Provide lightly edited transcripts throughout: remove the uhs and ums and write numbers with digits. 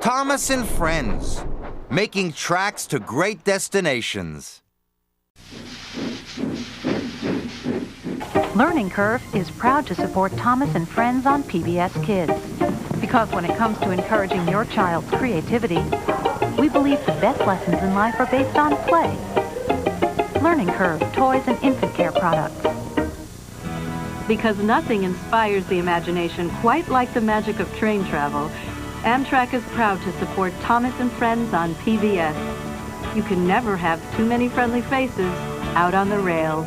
Thomas and Friends, making tracks to great destinations. Learning Curve is proud to support Thomas and Friends on PBS Kids. Because when it comes to encouraging your child's creativity, we believe the best lessons in life are based on play. Learning Curve, toys and infant care products. Because nothing inspires the imagination quite like the magic of train travel, Amtrak is proud to support Thomas and Friends on PBS. You can never have too many friendly faces out on the rail.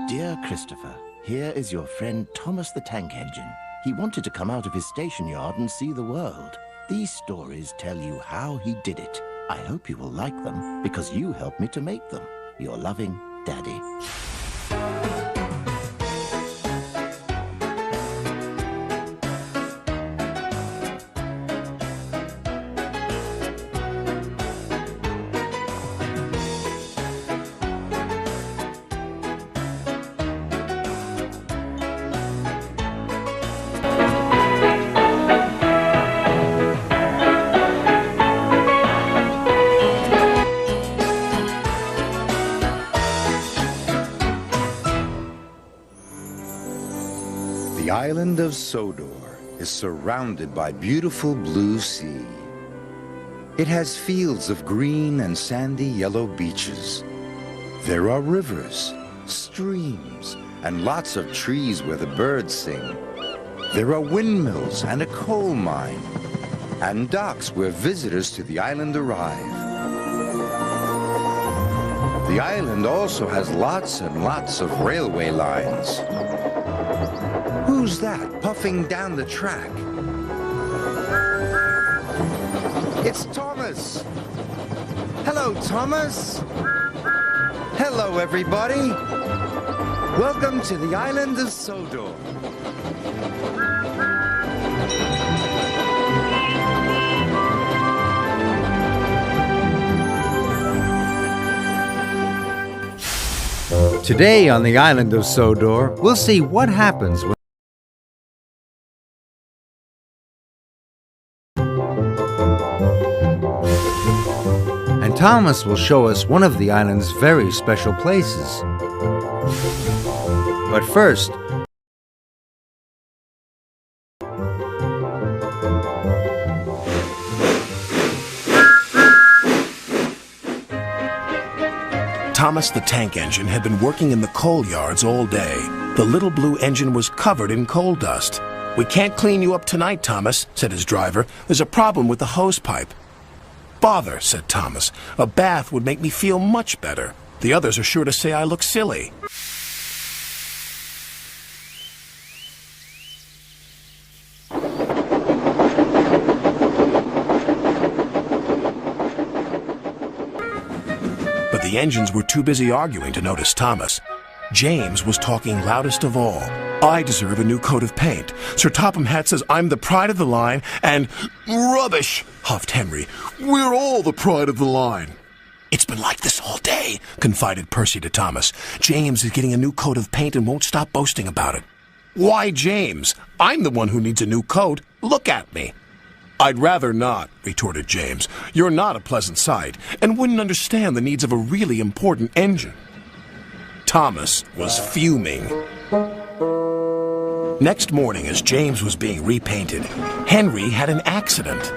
Dear Christopher, here is your friend Thomas the Tank Engine. He wanted to come out of his station yard and see the world. These stories tell you how he did it. I hope you will like them, because you helped me to make them. Your loving, Daddy. The island of Sodor is surrounded by beautiful blue sea. It has fields of green and sandy yellow beaches. There are rivers, streams, and lots of trees where the birds sing. There are windmills and a coal mine, and docks where visitors to the island arrive. The island also has lots and lots of railway lines. Who's that puffing down the track? It's Thomas! Hello, Thomas! Hello, everybody! Welcome to the island of Sodor. Today on the island of Sodor, we'll see what happens when Thomas will show us one of the island's very special places. But first, Thomas the Tank Engine had been working in the coal yards all day. The little blue engine was covered in coal dust. "We can't clean you up tonight, Thomas," said his driver. "There's a problem with the hose pipe." "Bother," said Thomas. "A bath would make me feel much better. The others are sure to say I look silly." But the engines were too busy arguing to notice Thomas. James was talking loudest of all. "I deserve a new coat of paint. Sir Topham Hatt says I'm the pride of the line, and—" "Rubbish," huffed Henry. "We're all the pride of the line." "It's been like this all day," confided Percy to Thomas. "James is getting a new coat of paint and won't stop boasting about it." "Why, James? I'm the one who needs a new coat. Look at me." "I'd rather not," retorted James. "You're not a pleasant sight, and wouldn't understand the needs of a really important engine." Thomas was fuming. Next morning, as James was being repainted, Henry had an accident.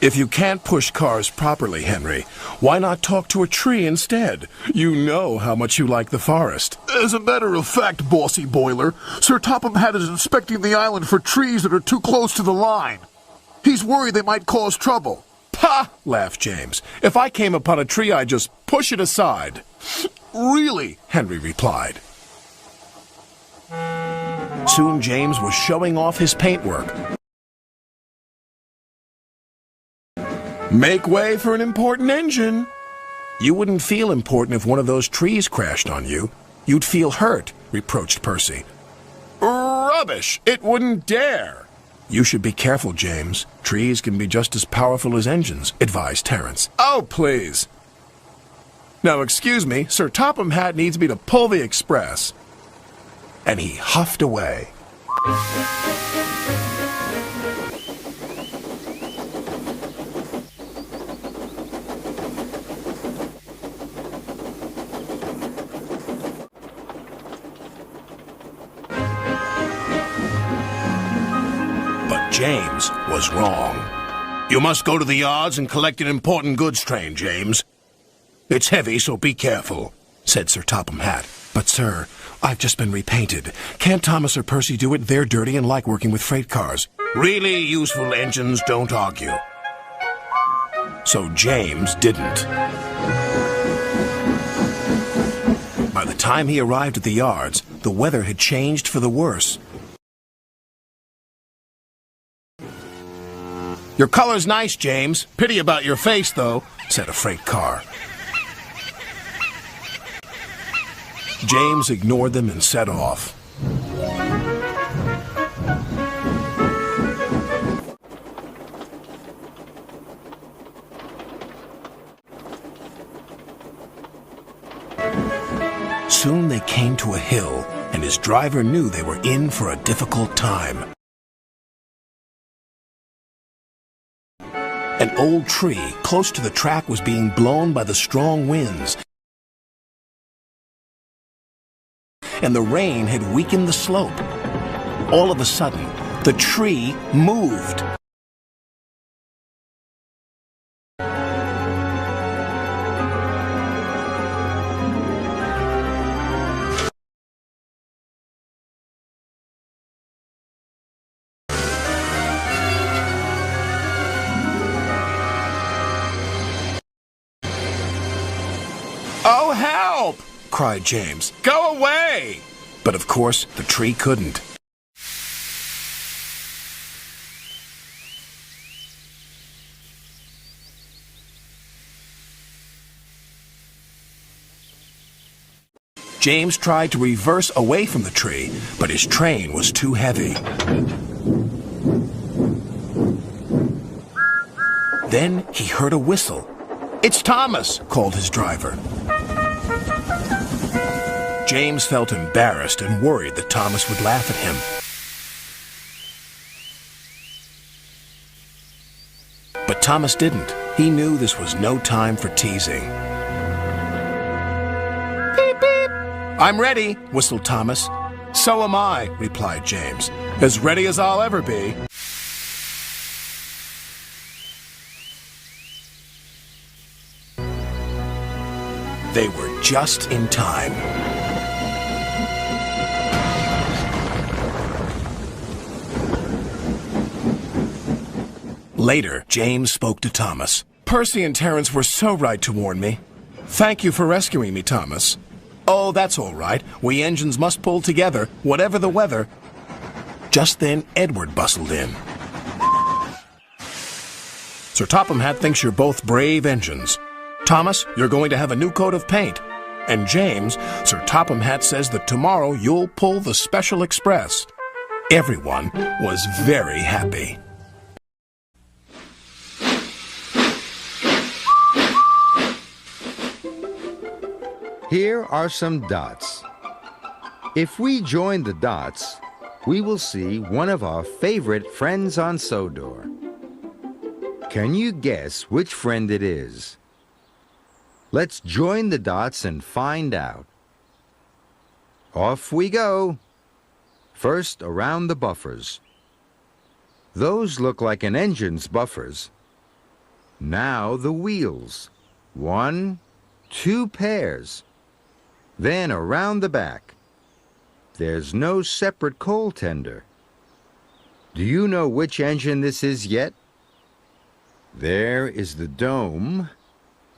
"If you can't push cars properly, Henry, why not talk to a tree instead? You know how much you like the forest." "As a matter of fact, Bossy Boiler, Sir Topham Hatt is inspecting the island for trees that are too close to the line. He's worried they might cause trouble." "Pah!" laughed James. "If I came upon a tree, I'd just push it aside." "Really?" Henry replied. Soon James was showing off his paintwork. "Make way for an important engine." "You wouldn't feel important if one of those trees crashed on you. You'd feel hurt," reproached Percy. "Rubbish! It wouldn't dare." "You should be careful, James. Trees can be just as powerful as engines," advised Terence. "Oh, please." "Now, excuse me, Sir Topham Hatt needs me to pull the express." And he huffed away. But James was wrong. "You must go to the yards and collect an important goods train, James. It's heavy, so be careful," said Sir Topham Hatt. "But, sir, I've just been repainted. Can't Thomas or Percy do it? They're dirty and like working with freight cars." "Really useful engines don't argue." So James didn't. By the time he arrived at the yards, the weather had changed for the worse. "Your color's nice, James. Pity about your face, though," said a freight car. James ignored them and set off. Soon they came to a hill, and his driver knew they were in for a difficult time. An old tree close to the track was being blown by the strong winds, and the rain had weakened the slope. All of a sudden, the tree moved. "Oh, help!" cried James. "Go away!" But of course, the tree couldn't. James tried to reverse away from the tree, but his train was too heavy. Then he heard a whistle. "It's Thomas," called his driver. James felt embarrassed and worried that Thomas would laugh at him. But Thomas didn't. He knew this was no time for teasing. "Beep, beep." "I'm ready," whistled Thomas. "So am I," replied James. "As ready as I'll ever be." They were just in time. Later, James spoke to Thomas. "Percy and Terence were so right to warn me. Thank you for rescuing me, Thomas." "Oh, that's all right. We engines must pull together, whatever the weather." Just then, Edward bustled in. "Sir Topham Hatt thinks you're both brave engines. Thomas, you're going to have a new coat of paint. And James, Sir Topham Hatt says that tomorrow you'll pull the Special Express." Everyone was very happy. Here are some dots. If we join the dots, we will see one of our favorite friends on Sodor. Can you guess which friend it is? Let's join the dots and find out. Off we go. First, around the buffers. Those look like an engine's buffers. Now the wheels. 1, 2 pairs. Then around the back. There's no separate coal tender. Do you know which engine this is yet? There is the dome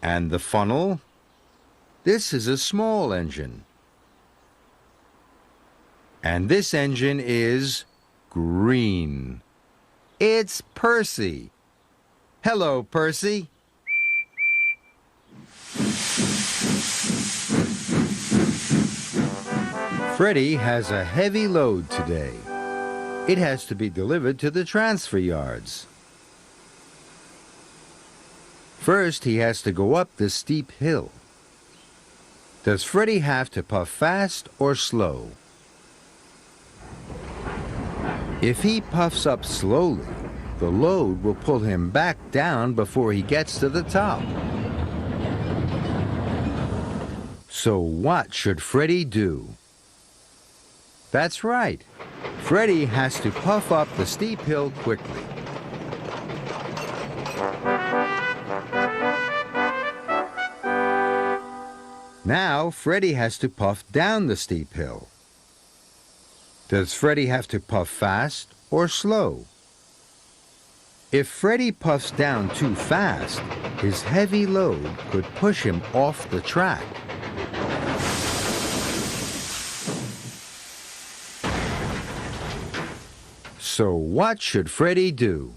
and the funnel. This is a small engine. And this engine is green. It's Percy. Hello, Percy. Freddy has a heavy load today. It has to be delivered to the transfer yards. First, he has to go up the steep hill. Does Freddy have to puff fast or slow? If he puffs up slowly, the load will pull him back down before he gets to the top. So what should Freddy do? That's right. Freddy has to puff up the steep hill quickly. Now, Freddy has to puff down the steep hill. Does Freddy have to puff fast or slow? If Freddy puffs down too fast, his heavy load could push him off the track. So what should Freddy do?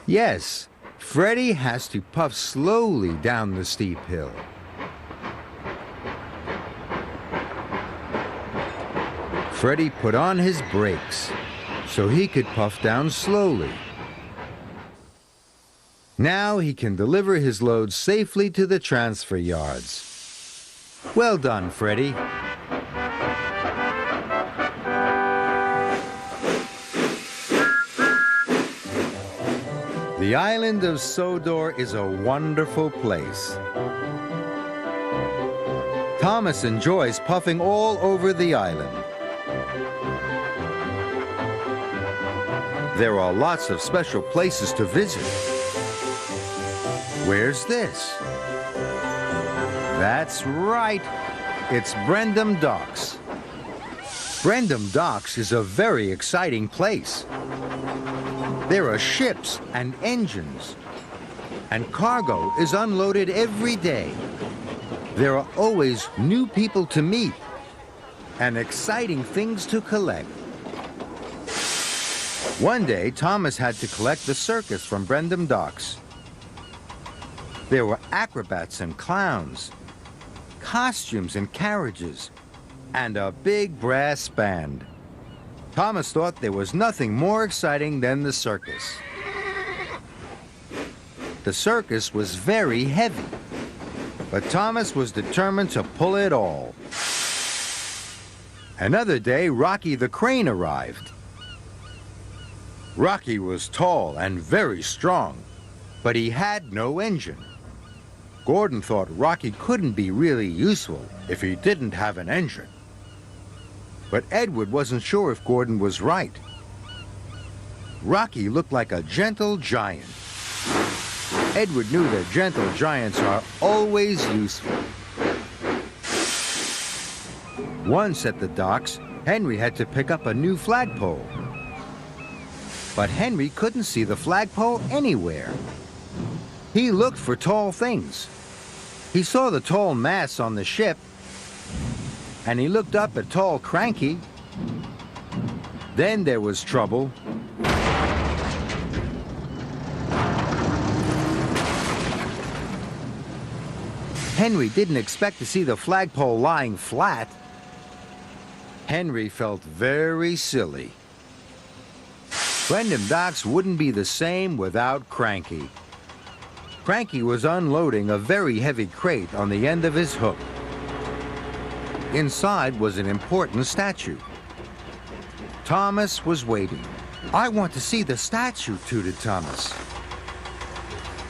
Yes, Freddy has to puff slowly down the steep hill. Freddy put on his brakes so he could puff down slowly. Now he can deliver his load safely to the transfer yards. Well done, Freddy. The island of Sodor is a wonderful place. Thomas enjoys puffing all over the island. There are lots of special places to visit. Where's this? That's right. It's Brendam Docks. Brendam Docks is a very exciting place. There are ships and engines, and cargo is unloaded every day. There are always new people to meet and exciting things to collect. One day, Thomas had to collect the circus from Brendam Docks. There were acrobats and clowns, costumes and carriages, and a big brass band. Thomas thought there was nothing more exciting than the circus. The circus was very heavy, but Thomas was determined to pull it all. Another day, Rocky the Crane arrived. Rocky was tall and very strong, but he had no engine. Gordon thought Rocky couldn't be really useful if he didn't have an engine. But Edward wasn't sure if Gordon was right. Rocky looked like a gentle giant. Edward knew that gentle giants are always useful. Once at the docks, Henry had to pick up a new flagpole. But Henry couldn't see the flagpole anywhere. He looked for tall things. He saw the tall masts on the ship, and he looked up at tall Cranky. Then there was trouble. Henry didn't expect to see the flagpole lying flat. Henry felt very silly. Brendam Docks wouldn't be the same without Cranky. Cranky was unloading a very heavy crate on the end of his hook. Inside was an important statue. Thomas was waiting. "I want to see the statue," tooted Thomas.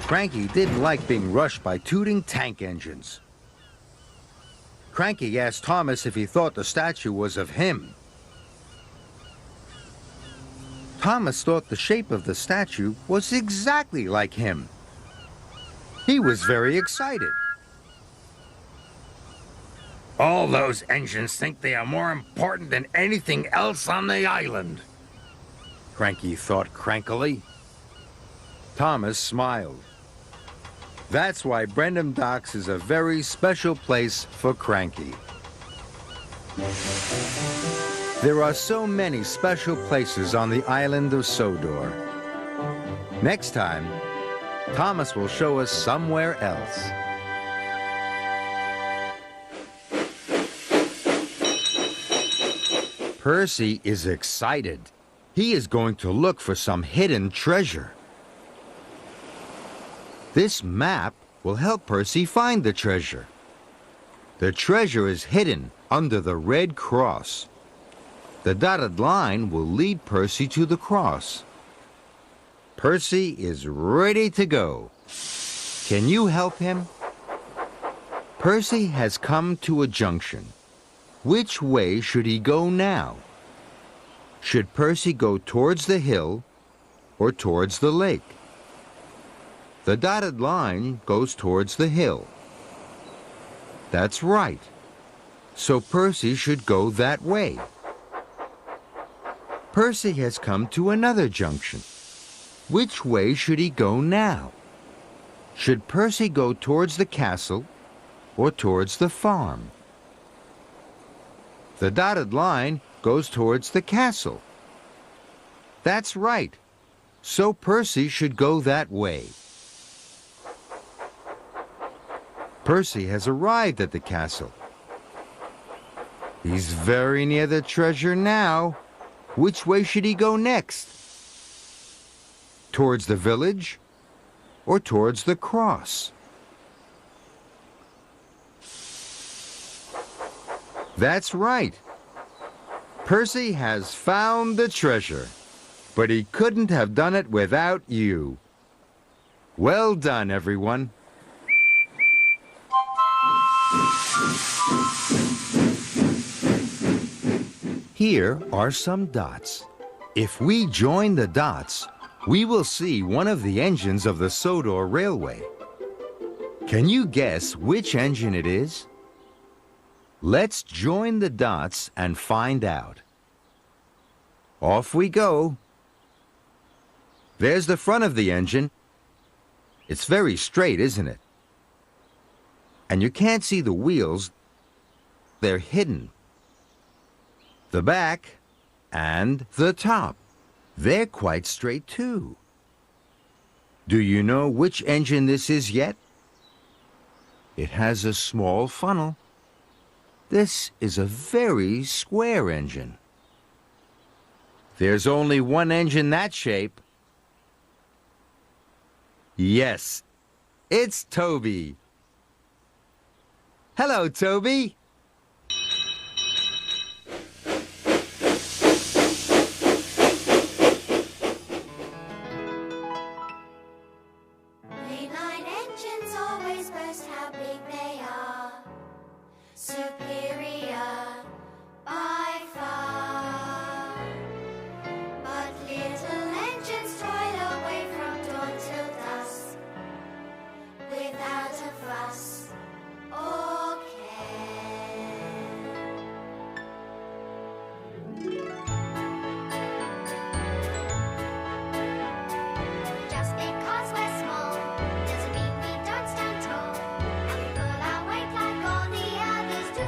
Cranky didn't like being rushed by tooting tank engines. Cranky asked Thomas if he thought the statue was of him. Thomas thought the shape of the statue was exactly like him. He was very excited. All those engines think they are more important than anything else on the island, Cranky thought crankily. Thomas smiled. That's why Brendam Docks is a very special place for Cranky. There are so many special places on the island of Sodor. Next time, Thomas will show us somewhere else. Percy is excited. He is going to look for some hidden treasure. This map will help Percy find the treasure. The treasure is hidden under the red cross. The dotted line will lead Percy to the cross. Percy is ready to go. Can you help him? Percy has come to a junction. Which way should he go now? Should Percy go towards the hill or towards the lake? The dotted line goes towards the hill. That's right. So Percy should go that way. Percy has come to another junction. Which way should he go now? Should Percy go towards the castle or towards the farm? The dotted line goes towards the castle. That's right. So Percy should go that way. Percy has arrived at the castle. He's very near the treasure now. Which way should he go next? Towards the village or towards the cross? That's right. Percy has found the treasure, but he couldn't have done it without you. Well done, everyone. Here are some dots. If we join the dots, we will see one of the engines of the Sodor Railway. Can you guess which engine it is? Let's join the dots and find out. Off we go. There's the front of the engine. It's very straight, isn't it? And you can't see the wheels. They're hidden. The back and the top, they're quite straight too. Do you know which engine this is yet? It has a small funnel. This is a very square engine. There's only one engine that shape. Yes, it's Toby. Hello, Toby. Mainline engines always boast how big they are. Superior by far. But little engines toil away from dawn till dusk, without a fuss or care. Just because we're small doesn't mean we don't stand tall, and we pull our weight like all the others do.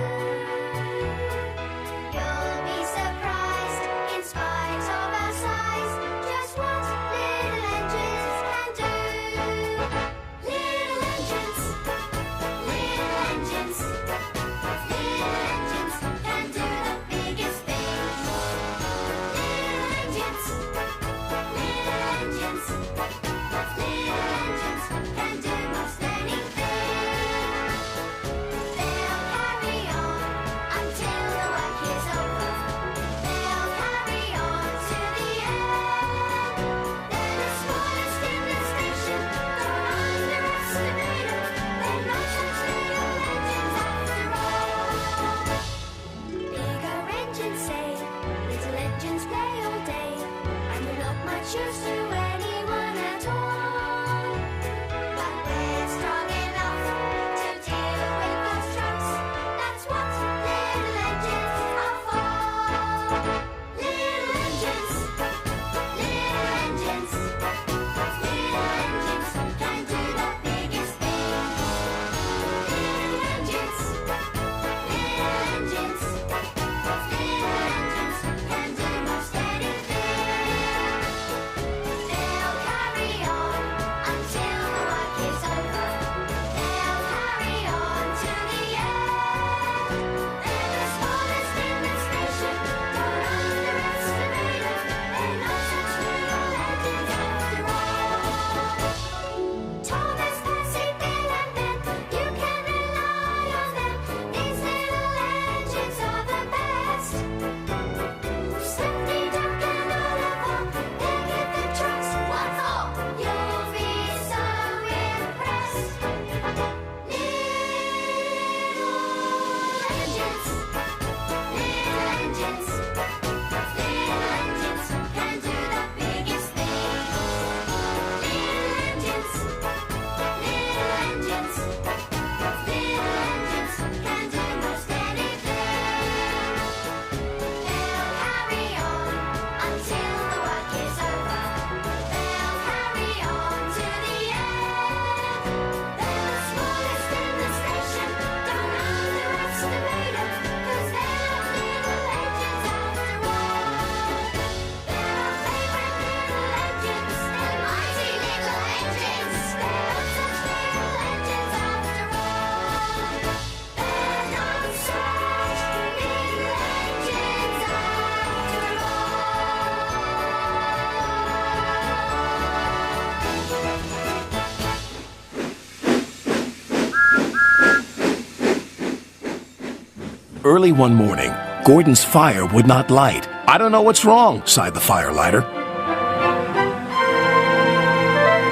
Early one morning, Gordon's fire would not light. "I don't know what's wrong," sighed the firelighter.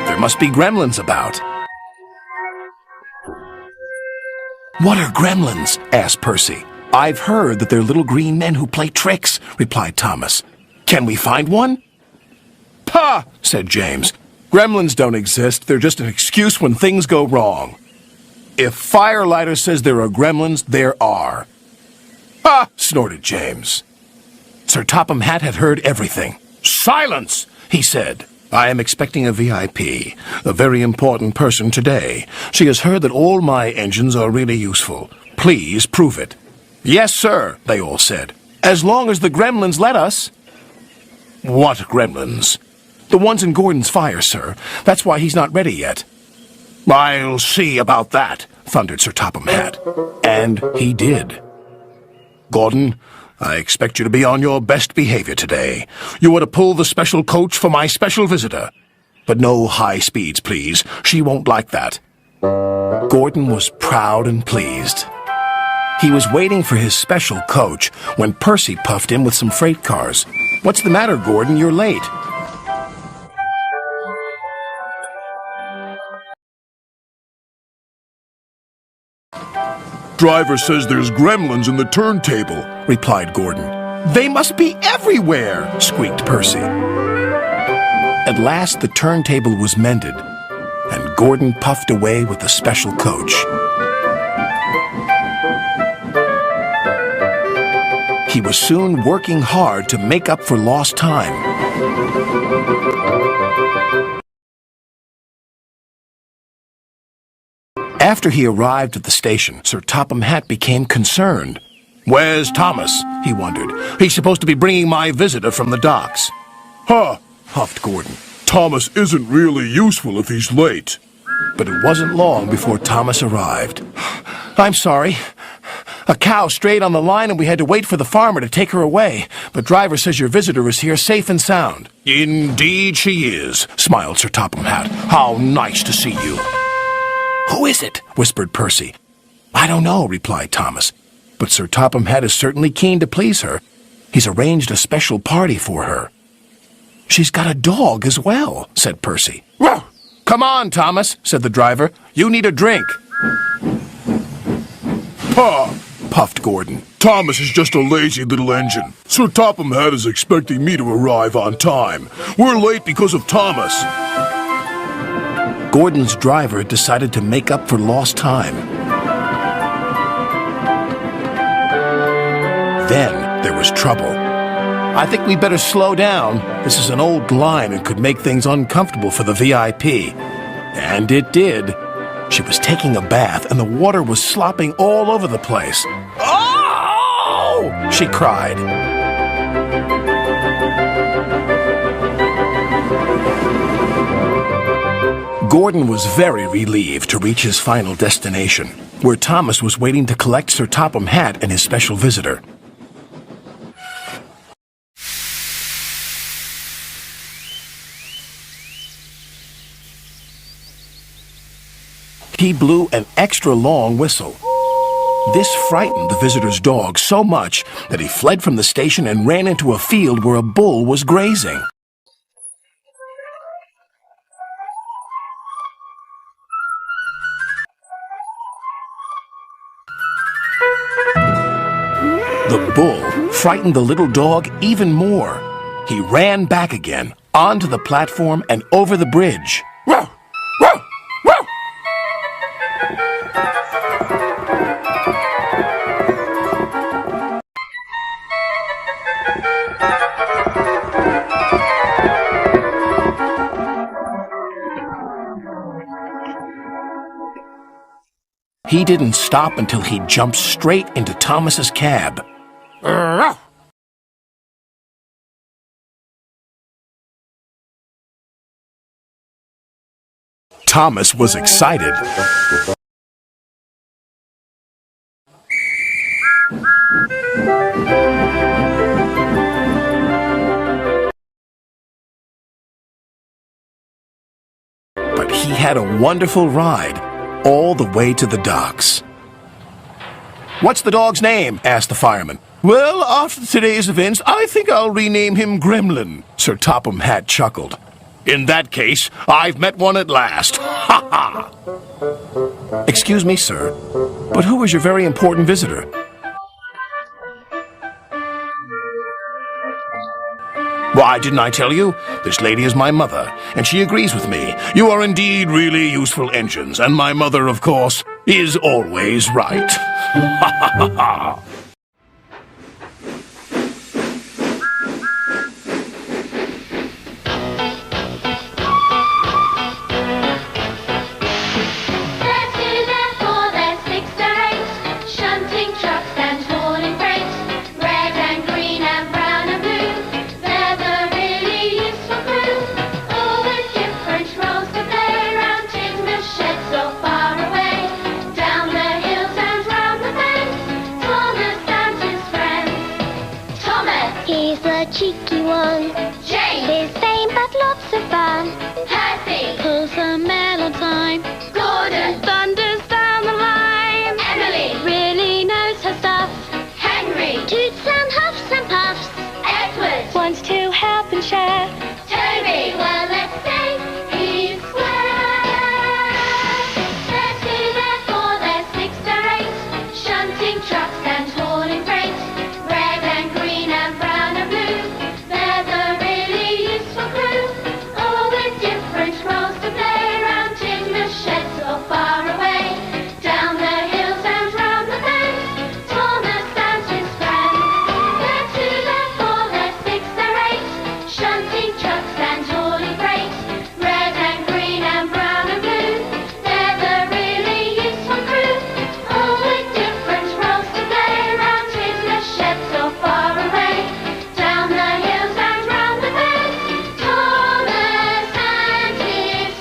"There must be gremlins about." "What are gremlins?" asked Percy. "I've heard that they're little green men who play tricks," replied Thomas. "Can we find one?" "Pah!" said James. "Gremlins don't exist. They're just an excuse when things go wrong. If Firelighter says there are gremlins, there are." "Ha!" snorted James. Sir Topham Hatt had heard everything. "Silence!" he said. "I am expecting a VIP, a very important person today. She has heard that all my engines are really useful. Please prove it." "Yes, sir," they all said. "As long as the gremlins let us." "What gremlins?" "The ones in Gordon's fire, sir. That's why he's not ready yet." "I'll see about that," thundered Sir Topham Hatt. And he did. "Gordon, I expect you to be on your best behavior today. You are to pull the special coach for my special visitor. But no high speeds, please. She won't like that." Gordon was proud and pleased. He was waiting for his special coach when Percy puffed in with some freight cars. "What's the matter, Gordon? You're late." "Driver says there's gremlins in the turntable," replied Gordon. "They must be everywhere," squeaked Percy. At last the turntable was mended, and Gordon puffed away with the special coach. He was soon working hard to make up for lost time. After he arrived at the station, Sir Topham Hatt became concerned. "Where's Thomas?" he wondered. "He's supposed to be bringing my visitor from the docks." "Huh," huffed Gordon. "Thomas isn't really useful if he's late." But it wasn't long before Thomas arrived. "I'm sorry. A cow strayed on the line and we had to wait for the farmer to take her away. But driver says your visitor is here safe and sound." "Indeed she is," smiled Sir Topham Hatt. "How nice to see you." "Who is it?" whispered Percy. "I don't know," replied Thomas. "But Sir Topham Hatt is certainly keen to please her. He's arranged a special party for her." "She's got a dog as well," said Percy. "Well, come on, Thomas," said the driver. "You need a drink." "Pah!" puffed Gordon. "Thomas is just a lazy little engine. Sir Topham Hatt is expecting me to arrive on time. We're late because of Thomas." Gordon's driver decided to make up for lost time. Then there was trouble. "I think we better slow down. This is an old line and could make things uncomfortable for the VIP." And it did. She was taking a bath and the water was slopping all over the place. "Oh!" she cried. Gordon was very relieved to reach his final destination, where Thomas was waiting to collect Sir Topham Hatt and his special visitor. He blew an extra long whistle. This frightened the visitor's dog so much that he fled from the station and ran into a field where a bull was grazing. The bull frightened the little dog even more. He ran back again, onto the platform and over the bridge. "Row! Row! Row!" He didn't stop until he jumped straight into Thomas's cab. Thomas was excited. But he had a wonderful ride all the way to the docks. What's the dog's name? Asked the fireman. Well, after today's events, I think I'll rename him Gremlin. Sir Topham Hatt chuckled. In that case, I've met one at last. Ha ha! Excuse me, sir, but who is your very important visitor? Why, didn't I tell you? This lady is my mother, and she agrees with me. You are indeed really useful engines, and my mother, of course, is always right. Ha ha ha ha! Cheeky one. James. He's vain but lots of fun. Percy. Pulls a mail on time. Gordon. Thunders down the line. Emily. Really knows her stuff. Henry. Toots and huffs and puffs. Edward. Wants to help and share. Toby. Well, let's say he's square. There's two, there's four, there's 6, there 8. Shunting trucks and hauling freight. Red and green and brown and blue. They're the really useful crew. All with different roles to play. Round timber sheds or far away. Down the hills and round the bends. Thomas and his friends. They're 2, they're 4, they're 6, they're 8. Shunting trucks and hauling freight. Red and green and brown and blue. They're the really useful crew. All with different roles to play. Round timber sheds or far away. Down the hills and round the bends. Thomas and his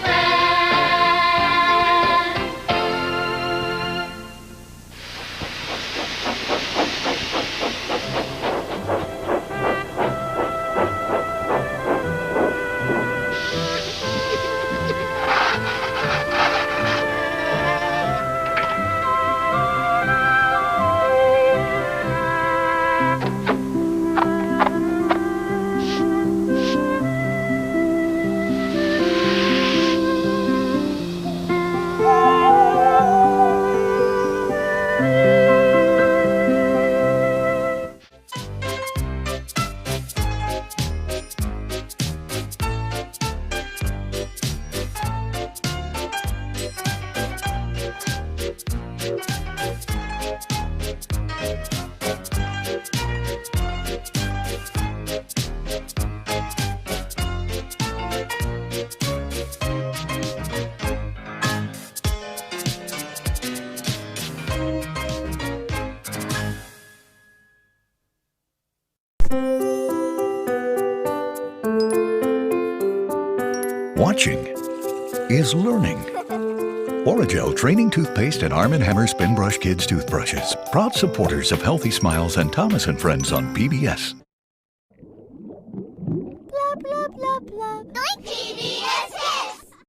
Watching is learning. Orajel Training Toothpaste and Arm & Hammer Spin Brush Kids Toothbrushes. Proud supporters of Healthy Smiles and Thomas & Friends on PBS.